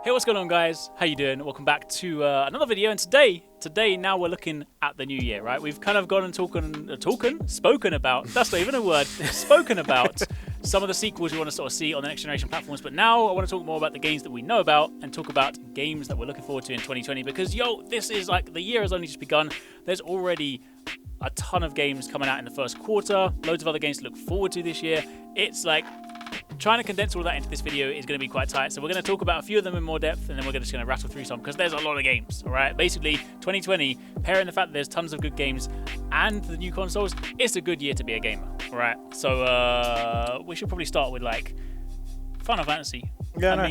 Hey, what's going on, guys? How you doing? Welcome back to another video. And today now we're looking at the new year, right? We've kind of gone and spoken about, that's not even a word, spoken about some of the sequels we want to sort of see on the next generation platforms. But now I want to talk more about the games that we know about and talk about games that we're looking forward to in 2020. Because, this is like, the year has only just begun. There's already a ton of games coming out in the first quarter, loads of other games to look forward to this year. It's like, trying to condense all that into this video is going to be quite tight, so we're going to talk about a few of them in more depth, and then we're just going to rattle through some, because there's a lot of games, alright? Basically, 2020, pairing the fact that there's tons of good games and the new consoles, it's a good year to be a gamer, alright? So, we should probably start with, like, Final Fantasy. Yeah,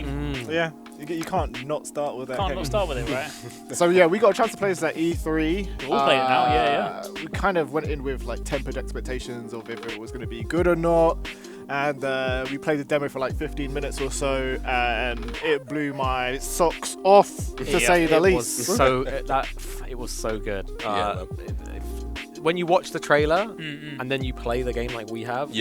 yeah. You can't not start with that. Can't not start with it, right? So yeah, we got a chance to play this at E3. We all played it now, yeah. We kind of went in with like tempered expectations of if it was going to be good or not. And we played the demo for like 15 minutes or so, and it blew my socks off, to say the least. It was so good. When you watch the trailer and then you play the game like we have,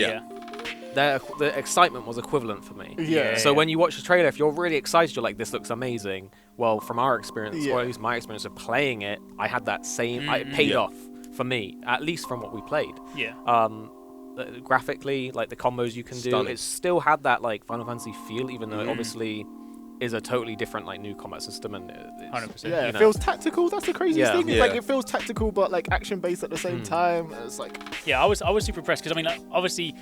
the excitement was equivalent for me. So when you watch the trailer, if you're really excited, you're like, this looks amazing. Well, from our experience, or at least my experience of playing it, I had that same. It paid off for me, at least from what we played. Graphically, like the combos you can do, it still had that like Final Fantasy feel, even though it obviously is a totally different like new combat system, and 100%. Yeah, it feels tactical. That's the craziest thing. It's Yeah. like it feels tactical, but like action based at the same time. It's like I was super impressed, because I mean, like, obviously,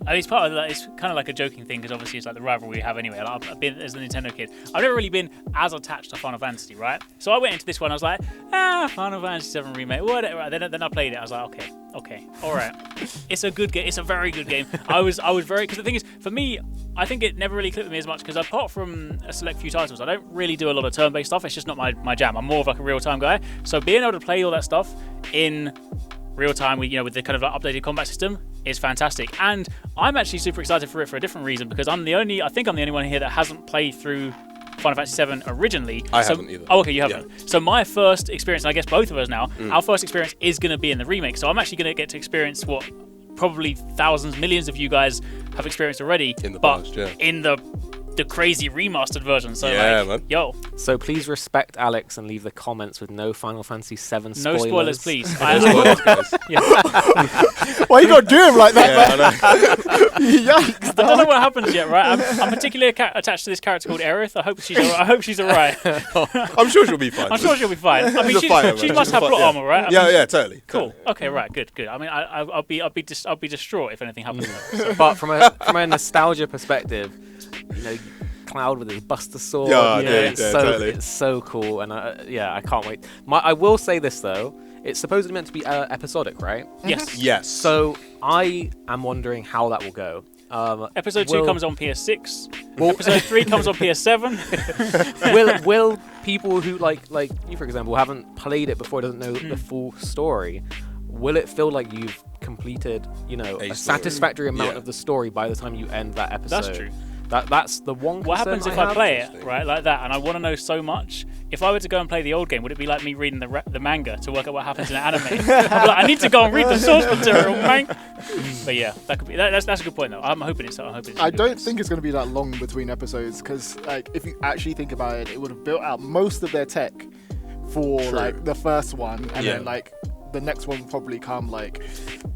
it's part of that. It's kind of like a joking thing, because obviously it's like the rivalry we have anyway. Like, I've been, as a Nintendo kid, I've never really been as attached to Final Fantasy, right? So I went into this one, I was like, Final Fantasy VII Remake, whatever. Then I played it, I was like, okay, all right. It's a good game. It's a very good game. I was very, because the thing is, for me, I think it never really clicked with me as much, because apart from a select few titles, I don't really do a lot of turn-based stuff. It's just not my jam. I'm more of like a real-time guy. So being able to play all that stuff in real time with the kind of like updated combat system is fantastic. And I'm actually super excited for it for a different reason, because I think I'm the only one here that hasn't played through Final Fantasy VII originally. I haven't either. Oh, okay, you haven't. Yeah. So my first experience, and I guess both of us now, our first experience is going to be in the remake. So I'm actually going to get to experience what probably thousands, millions of you guys have experienced already, in the past, in the crazy remastered version. So man. So please respect Alex and leave the comments with no Final Fantasy VII spoilers. No spoilers, please. No spoilers, guys. why you gotta do him like that, man? Yikes! I don't know what happens yet, right? I'm particularly attached to this character called Aerith. I hope she's alright. I'm sure she'll be fine. I'm sure she'll be fine. I mean, she must have plot armor, right? Totally. Cool. Okay, right, good. I mean, I'll be distraught if anything happens. But from a nostalgia perspective, Cloud with his Buster Sword, it's so cool, and I can't wait. I will say this though. It's supposedly meant to be episodic, right? Yes. So I am wondering how that will go. Episode 2 comes on PS6. Episode 3 comes on PS7. will people who like you, for example, haven't played it before, doesn't know the full story, will it feel like you've completed, a satisfactory amount of the story by the time you end that episode? That's true. That's the one concern. What happens if I play it, right, like that, and I want to know so much? If I were to go and play the old game, would it be like me reading the manga to work out what happens in an anime? I'm like, I need to go and read the source material, man. But yeah, that could be. That's a good point, though. I'm hoping it's. I don't think it's going to be that long between episodes, because like if you actually think about it, it would have built out most of their tech for like the first one, and then like the next one will probably come like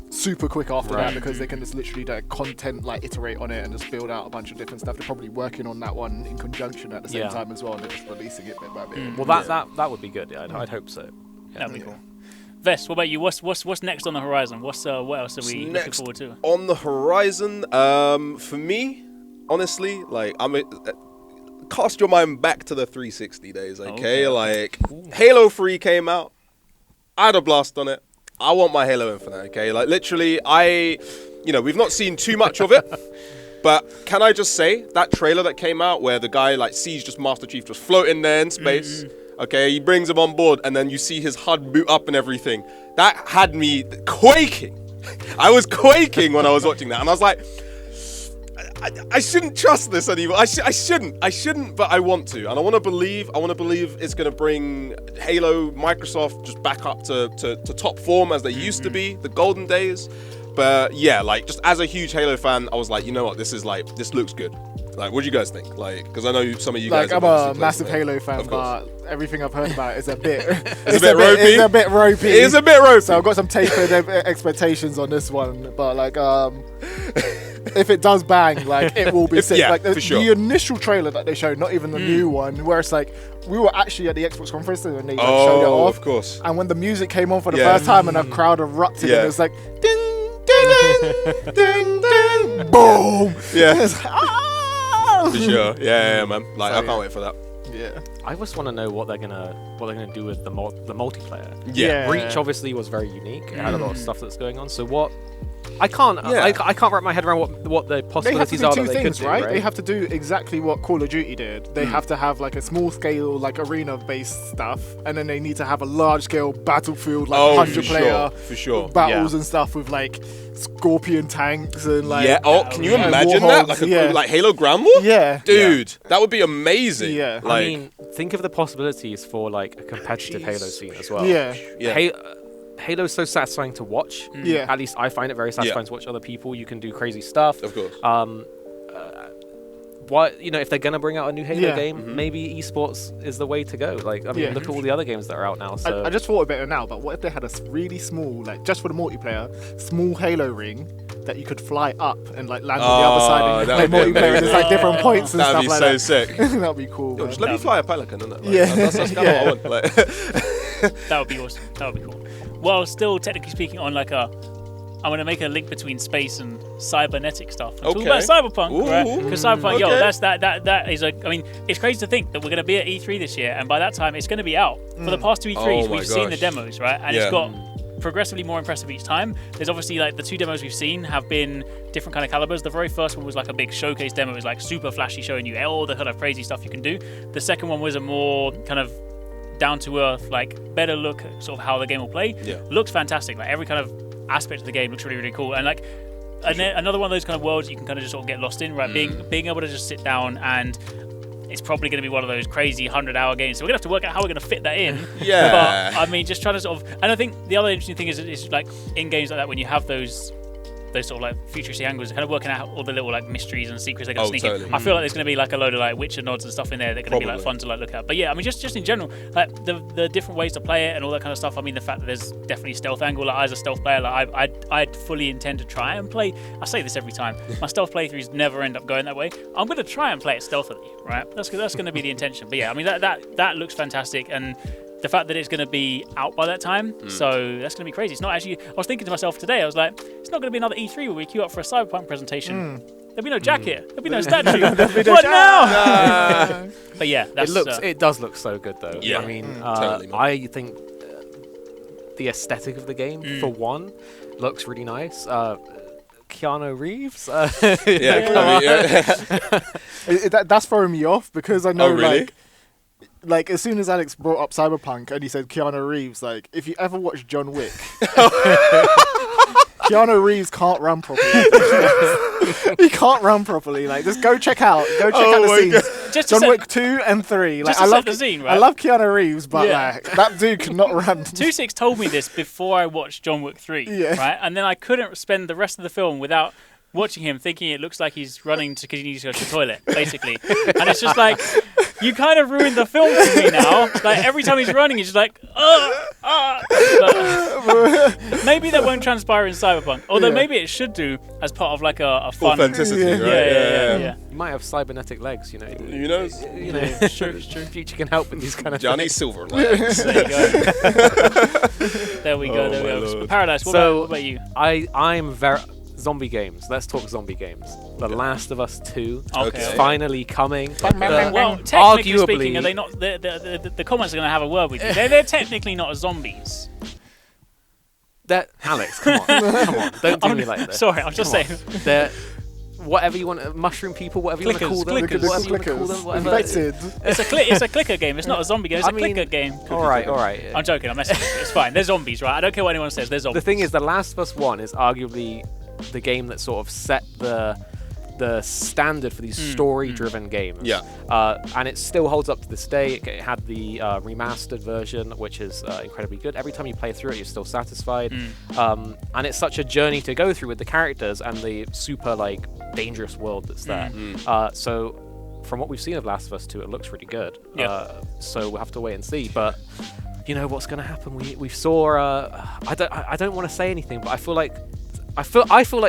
super quick after that, because they can just literally content like iterate on it and just build out a bunch of different stuff. They're probably working on that one in conjunction at the same time as well, and they're just releasing it bit by bit. Well, that would be good. Yeah, I'd hope so. That'd be cool. Vest, what about you? What's next on the horizon? What else are we looking forward to? On the horizon, for me, honestly, like cast your mind back to the 360 days, okay? Like Halo 3 came out, I had a blast on it. I want my Halo Infinite, okay? Like, literally, we've not seen too much of it, but can I just say, that trailer that came out where the guy, like, sees just Master Chief just floating there in space, okay? He brings him on board, and then you see his HUD boot up and everything. That had me quaking. I was quaking when I was watching that, and I was like, I shouldn't trust this anymore. I shouldn't, but I want to. And I want to believe it's going to bring Halo, Microsoft just back up to top form as they used to be, the golden days. But yeah, like just as a huge Halo fan, I was like, you know what, this looks good. Like, what do you guys think? Like, because I know some of you like, guys. I'm have a massive obviously played Halo fan, but everything I've heard about is a bit. It's a bit ropey. It's a bit ropey. It is a bit ropey. So I've got some tapered expectations on this one, but like, if it does bang, like, it will be sick. Yeah, like for sure. the initial trailer that they showed, not even the new one, where it's like we were actually at the Xbox conference and they like, showed it off. Of course. And when the music came on for the first time and a crowd erupted, and it was like ding, ding, ding, ding, boom. Yeah. It's like, ah! For sure. Yeah, man. Like, So, I can't wait for that. Yeah. I just want to know what they're gonna do with the multiplayer. Yeah. Reach obviously was very unique. It had a lot of stuff that's going on. So what? I can't wrap my head around what the possibilities are that they could do, right? They have to do exactly what Call of Duty did. They have to have like a small scale, like arena-based stuff, and then they need to have a large-scale battlefield, like 100-player for sure. battles and stuff with like Scorpion tanks and like. Yeah. Oh, can you and imagine that? warhogs, Like Halo Ground War? Yeah. Dude, that would be amazing. Yeah. Like, I mean, think of the possibilities for like a competitive Halo scene as well. Yeah. yeah. Halo's so satisfying to watch. Yeah. At least I find it very satisfying to watch other people. You can do crazy stuff. Of course. If they're gonna bring out a new Halo game, maybe esports is the way to go. Like, I mean, look at all the other games that are out now. So I just thought about it now, but what if they had a really small, like just for the multiplayer, small Halo ring that you could fly up and like land on the other side and play that would be multiplayer? And there's like different points and That'd stuff be like so that. sick. That'd be cool. Yo, man. just let me fly a pelican, innit? Like, Yeah. That's kind of what I want. Like, That would be awesome. That would be cool. Well, still technically speaking, on like I'm going to make a link between space and cybernetic stuff. And talk about Cyberpunk, right? Because Cyberpunk, that is I mean, it's crazy to think that we're going to be at E3 this year, and by that time, it's going to be out. For the past two E3s, we've seen the demos, right? And it's got progressively more impressive each time. There's obviously like the two demos we've seen have been different kind of calibers. The very first one was like a big showcase demo. It was like super flashy, showing you all the kind of crazy stuff you can do. The second one was a more kind of down to earth, like better look at sort of how the game will play. Looks fantastic. Like every kind of aspect of the game looks really, really cool. And like another one of those kind of worlds you can kind of just sort of get lost in, right? Being able to just sit down, and it's probably going to be one of those crazy 100-hour games. So we're going to have to work out how we're going to fit that in. But I mean, just trying to sort of, and I think the other interesting thing is like in games like that, when you have those sort of like futuristic angles, kind of working out all the little like mysteries and secrets they're going to sneak in. I feel like there's going to be like a load of like Witcher nods and stuff in there that are going to be like fun to like look at. But yeah, I mean, just in general, like the different ways to play it and all that kind of stuff. I mean, the fact that there's definitely stealth angle. Like, as a stealth player, like I'd fully intend to try and play. I say this every time. My stealth playthroughs never end up going that way. I'm going to try and play it stealthily, right? That's going to be the intention. But yeah, I mean that looks fantastic, and the fact that it's going to be out by that time, so that's going to be crazy. It's not actually. I was thinking to myself today, I was like, it's not going to be another E3 where we queue up for a Cyberpunk presentation. There'll be no Jack here. There'll be no statue. What now? But yeah, it does look so good though. Yeah. I mean, Totally, I think the aesthetic of the game, for one, looks really nice. Keanu Reeves. That's throwing me off because I know really? like as soon as Alex brought up Cyberpunk and he said Keanu Reeves, like if you ever watch John Wick, Keanu Reeves can't run properly. He can't run properly. Like, just go check out the scenes. Just John Wick 2 and 3. Like, I love the scene, right? I love Keanu Reeves, but like that dude cannot run. 2Six told me this before I watched John Wick 3, right? And then I couldn't spend the rest of the film without watching him thinking it looks like he's running because he needs to go to the toilet, basically. And it's just like, you kind of ruined the film for me now. Like, every time he's running, he's just like, maybe that won't transpire in Cyberpunk. Although maybe it should do as part of like a fun... Authenticity, right? Yeah. You might have cybernetic legs, you know. You know? It's true. Future can help with these kind of Johnny things. Silver legs. There you go. There we go. Paradise, what about you? I'm very... Zombie games. Let's talk zombie games. The Last of Us 2 is finally coming. Well, technically speaking, are they not? The comments are going to have a word with you. They're technically not zombies. Alex, come on, don't do me like this. Sorry, I'm just saying. They're whatever you want, mushroom people, whatever you want to call them, clickers. whatever you want to call them, whatever. It's a clicker game. It's not a zombie game. It's a clicker game. All right. I'm joking. I'm messing with you. It's fine. They're zombies, right? I don't care what anyone says. They're zombies. The thing is, The Last of Us 1 is arguably the game that sort of set the the standard for these story-driven games. Yeah. And it still holds up to this day. It had the remastered version, which is incredibly good. Every time you play through it, you're still satisfied. And it's such a journey to go through with the characters and the super like dangerous world that's there. So from what we've seen of Last of Us 2, it looks really good. So we'll have to wait and see. But you know what's going to happen? We saw. I don't want to say anything, but I feel like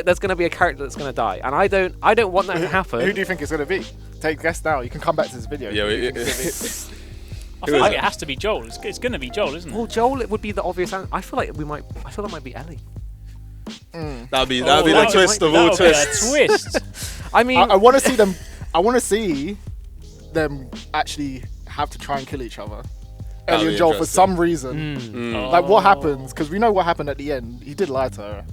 there's going to be a character that's going to die, and I don't want that to happen. Who do you think it's going to be? Take a guess now. You can come back to this video. Yeah, I feel like it has to be Joel. It's going to be Joel, isn't it? Well, Joel, it would be the obvious answer. I feel that might be Ellie. That'd be the twist of all twists. Twist. I mean, I want to see them. I want to see them actually have to try and kill each other. Ellie and Joel for some reason. Like what happens? Because we know what happened at the end. He did lie to her.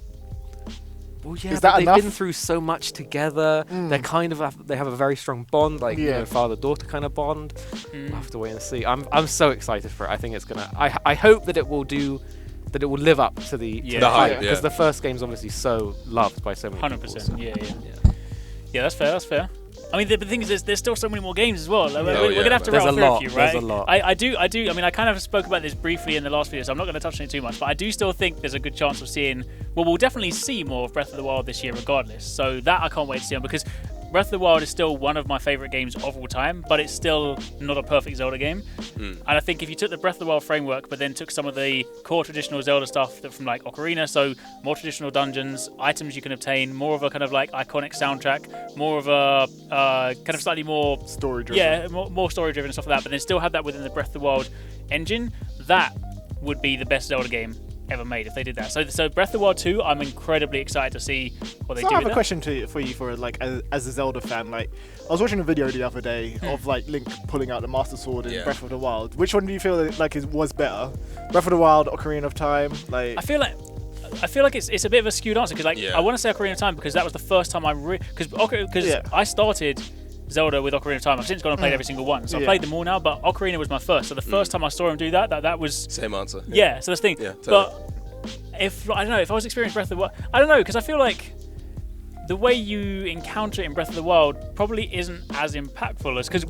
Well, yeah, is that they've enough? been through so much together. They're kind of they have a very strong bond, like you know, father-daughter kind of bond. We'll have to wait and see. I'm so excited for it. I think it's gonna. I hope that it will do. That it will live up to the hype, because the first game's obviously so loved by so many 100%. people. Yeah, that's fair. That's fair. I mean, the thing is, there's still so many more games as well. Like, we're gonna have to There's rattle a through lot. a few, right? There's a lot. I do. I mean, I kind of spoke about this briefly in the last video, so I'm not going to touch on it too much. But I do still think there's a good chance of seeing. Well, we'll definitely see more of Breath of the Wild this year, regardless. So that I can't wait to see on, because Breath of the Wild is still one of my favorite games of all time, but it's still not a perfect Zelda game. And I think if you took the Breath of the Wild framework, but then took some of the core traditional Zelda stuff from like Ocarina, so more traditional dungeons, items you can obtain, more of a kind of like iconic soundtrack, more of a kind of slightly more Story-driven. Yeah, more story-driven and stuff like that, but then still have that within the Breath of the Wild engine, that would be the best Zelda game ever made if they did that. So Breath of the Wild 2, I'm incredibly excited to see what they do. I have with a question for you for like as a Zelda fan. Like, I was watching a video the other day of like Link pulling out the Master Sword in Breath of the Wild. Which one do you feel like was better? Breath of the Wild, Ocarina of Time? Like, I feel like it's a bit of a skewed answer, because I want to say Ocarina of Time because that was the first time I I started Zelda with Ocarina of Time. I've since gone and played every single one, so I played them all now. But Ocarina was my first, so the first time I saw him do that was same answer. Yeah, so that's the thing. Yeah, totally. But if I don't know, if I was experiencing Breath of the Wild, I don't know, because I feel like the way you encounter it in Breath of the Wild probably isn't as impactful as because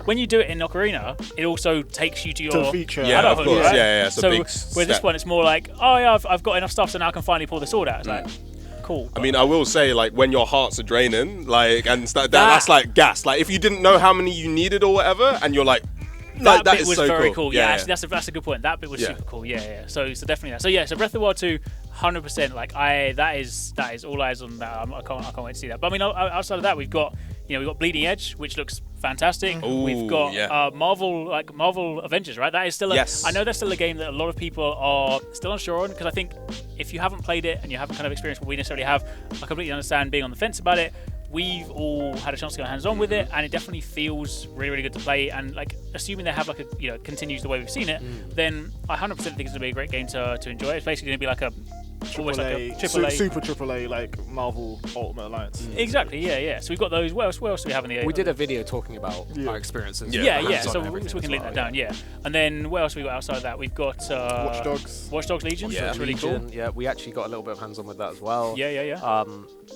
when you do it in Ocarina, it also takes you to your feature. adulthood, of course. right? Yeah. So big where this one, it's more like, oh yeah, I've got enough stuff, so now I can finally pull the sword out. It's like, cool. I mean, I will say, like, when your hearts are draining, like, and that's like gas. Like, if you didn't know how many you needed or whatever, and you're like, that bit is was so very cool. Yeah, yeah. actually, that's a good point. That bit was super cool. Yeah. So definitely that. So yeah, so Breath of the Wild 2, 100%. Like that is all eyes on that. I can't wait to see that. But I mean, outside of that, we've got Bleeding Edge, which looks fantastic. Ooh, we've got Marvel Avengers, right? That is still I know that's still a game that a lot of people are still unsure on, because I think if you haven't played it and you haven't kind of experienced what we necessarily have, I completely understand being on the fence about it. We've all had a chance to go hands-on with it, and it definitely feels really, really good to play. And like, assuming they have like a continues the way we've seen it, then I 100% think it's gonna be a great game to enjoy. It's basically gonna be like a super AAA like Marvel Ultimate Alliance. Exactly, yeah. So we've got those. What else do we have in the? We did a video talking about our experiences. Yeah. So we can link that down. Yeah. And then what else we got outside of that? We've got Watch Dogs Legion. Yeah, that's really cool. Yeah, we actually got a little bit of hands-on with that as well. Yeah.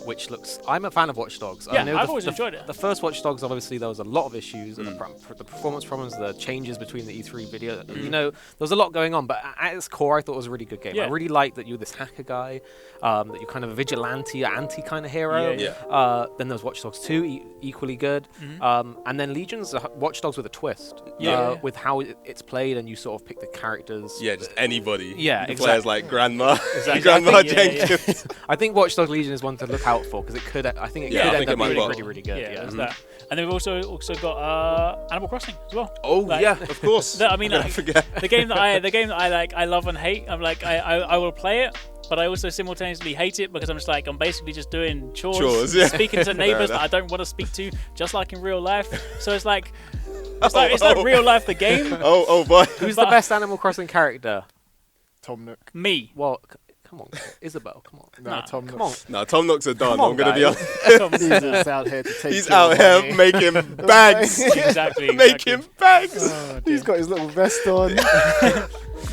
Which looks, I'm a fan of Watch Dogs. Yeah, I've always enjoyed it. The first Watch Dogs, obviously, there was a lot of issues, and the performance problems, the changes between the E3 video. There was a lot going on, but at its core, I thought it was a really good game. I really liked that you were this hacker guy, that you're kind of a vigilante, anti kind of hero. Then there was Watch Dogs 2, equally good. And then Legion's Watch Dogs with a twist. With how it's played, and you sort of pick the characters. Yeah, just anybody. Yeah, exactly. Players like Grandma. Grandma Jenkins. I think Watch Dogs Legion is one to look out for, because it could end up being really good. Yeah, there's that. And then we've also got Animal Crossing as well. Oh of course. I mean, the game that I like, I love and hate. I'm like, I will play it, but I also simultaneously hate it, because I'm basically just doing chores speaking to neighbors that I don't want to speak to, just like in real life. So it's like real life the game. Oh boy. Who's the best Animal Crossing character? Tom Nook. Me. Well, come on, Isabel, come on. Tom Nook. Come on. No, Tom Nook's a don. I'm going to be honest. He's out here making bags. Exactly. Making bags. He's got his little vest on.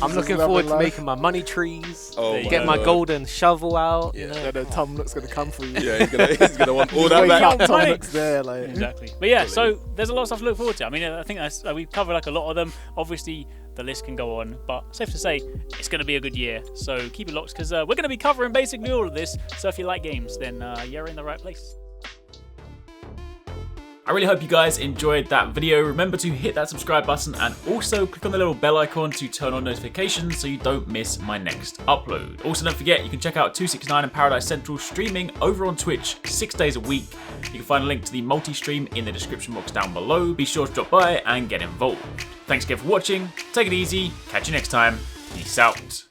I'm looking forward to making my money trees. Get my golden shovel out. Yeah. You know, Tom Nook's gonna come for you. Yeah, he's gonna want all that back. Tom Nook's there, like. Exactly. But yeah, so there's a lot of stuff to look forward to. I mean, I think we've covered like a lot of them. Obviously, the list can go on, but safe to say it's going to be a good year. So keep it locked because we're going to be covering basically all of this. So if you like games, then you're in the right place. I really hope you guys enjoyed that video. Remember to hit that subscribe button and also click on the little bell icon to turn on notifications so you don't miss my next upload. Also, don't forget you can check out 269 and Paradise Central streaming over on Twitch 6 days a week. You can find a link to the multi-stream in the description box down below. Be sure to drop by and get involved. Thanks again for watching. Take it easy. Catch you next time. Peace out.